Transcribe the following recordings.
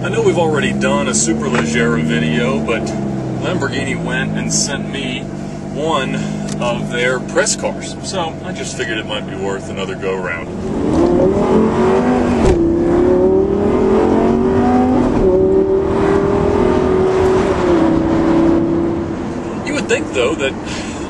I know we've already done a Superleggera video, but Lamborghini went and sent me one of their press cars, so I just figured it might be worth another go-around. You would think, though, that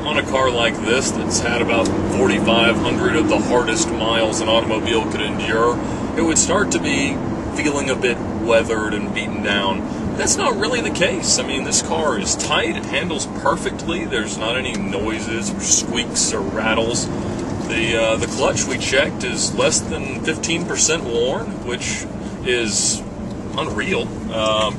on a car like this that's had about 4,500 of the hardest miles an automobile could endure, it would start to be feeling a bit weathered and beaten down. That's not really the case. I mean, this car is tight, it handles perfectly, there's not any noises or squeaks or rattles. The clutch we checked is less than 15% worn, which is unreal,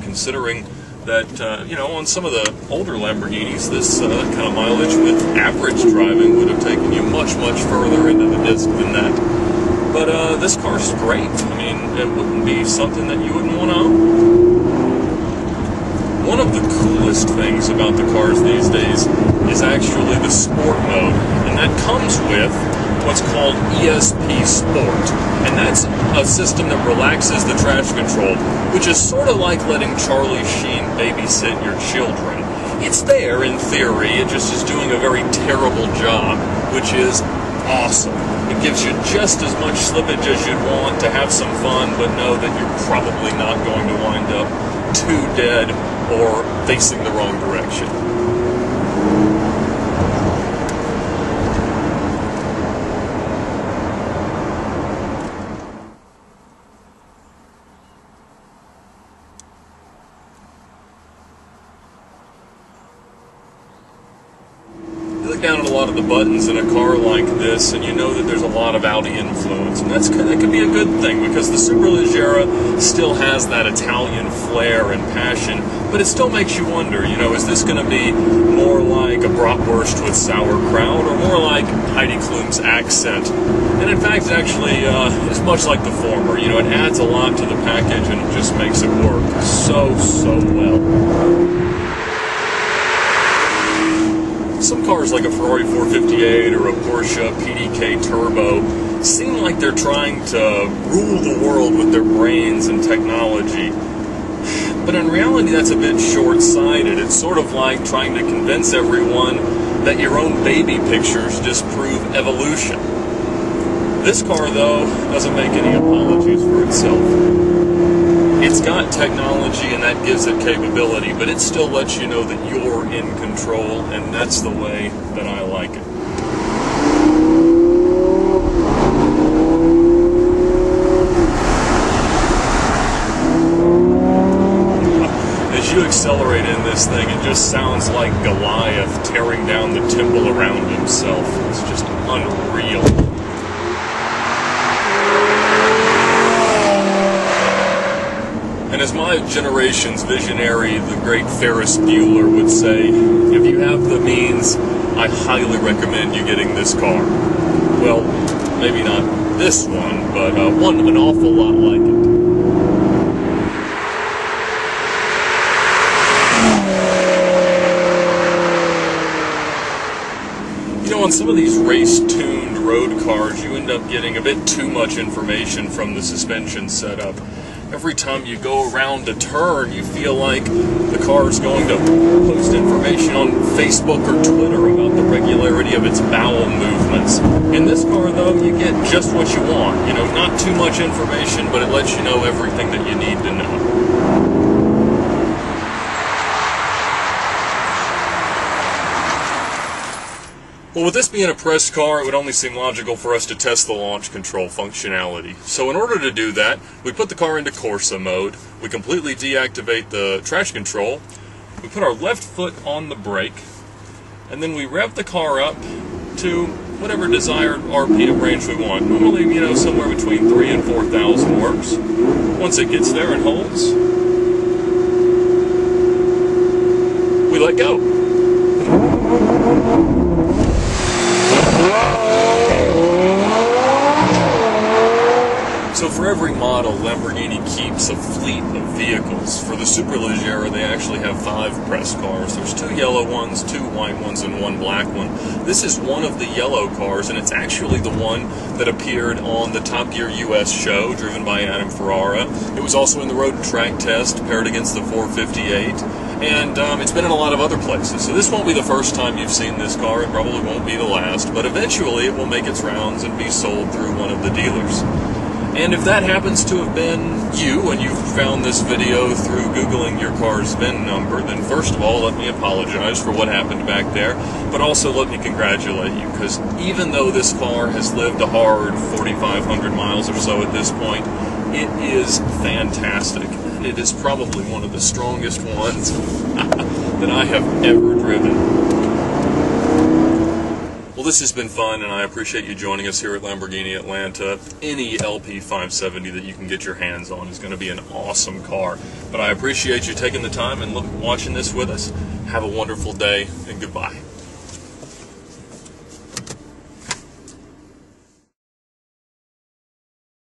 considering that, you know, on some of the older Lamborghinis, this kind of mileage with average driving would have taken you much, much further into the disc than that. But this car's great. I mean, it wouldn't be something that you wouldn't want to own. One of the coolest things about the cars these days is actually the sport mode, and that comes with what's called ESP Sport, and that's a system that relaxes the traction control, which is sort of like letting Charlie Sheen babysit your children. It's there in theory, it just is doing a very terrible job, which is awesome. It gives you just as much slippage as you'd want to have some fun, but know that you're probably not going to wind up too dead or facing the wrong direction. Down at a lot of the buttons in a car like this, and you know that there's a lot of Audi influence, and that could be a good thing, because the Superleggera still has that Italian flair and passion, but it still makes you wonder, you know, is this going to be more like a bratwurst with sauerkraut, or more like Heidi Klum's accent? And in fact, it actually is much like the former. You know, it adds a lot to the package, and it just makes it work so well. Some cars like a Ferrari 458 or a Porsche PDK Turbo seem like they're trying to rule the world with their brains and technology. But in reality, that's a bit short-sighted. It's sort of like trying to convince everyone that your own baby pictures disprove evolution. This car, though, doesn't make any apologies for itself. It's got technology, and that gives it capability, but it still lets you know that you're in control, and that's the way that I like it. As you accelerate in this thing, it just sounds like Goliath tearing down the temple around himself. It's just unreal. And as my generation's visionary, the great Ferris Bueller, would say, if you have the means, I highly recommend you getting this car. Well, maybe not this one, but one an awful lot like it. You know, on some of these race-tuned road cars, you end up getting a bit too much information from the suspension setup. Every time you go around a turn, you feel like the car is going to post information on Facebook or Twitter about the regularity of its bowel movements. In this car, though, you get just what you want. You know, not too much information, but it lets you know everything that you need to know. Well, with this being a press car, it would only seem logical for us to test the launch control functionality. So in order to do that, we put the car into Corsa mode, we completely deactivate the traction control, we put our left foot on the brake, and then we rev the car up to whatever desired RPM range we want. Normally, you know, somewhere between 3,000 and 4,000 works. Once it gets there and holds, we let go. So for every model, Lamborghini keeps a fleet of vehicles. For the Superleggera, they actually have 5 press cars. There's 2 yellow ones, 2 white ones, and 1 black one. This is one of the yellow cars, and it's actually the one that appeared on the Top Gear US show, driven by Adam Ferrara. It was also in the Road and Track Test, paired against the 458. And it's been in a lot of other places. So this won't be the first time you've seen this car. It probably won't be the last. But eventually it will make its rounds and be sold through one of the dealers. And if that happens to have been you and you found this video through Googling your car's VIN number, then first of all, let me apologize for what happened back there. But also let me congratulate you, because even though this car has lived a hard 4,500 miles or so at this point, it is fantastic. It is probably one of the strongest ones that I have ever driven. Well, this has been fun, and I appreciate you joining us here at Lamborghini Atlanta. Any LP570 that you can get your hands on is going to be an awesome car. But I appreciate you taking the time and watching this with us. Have a wonderful day, and goodbye.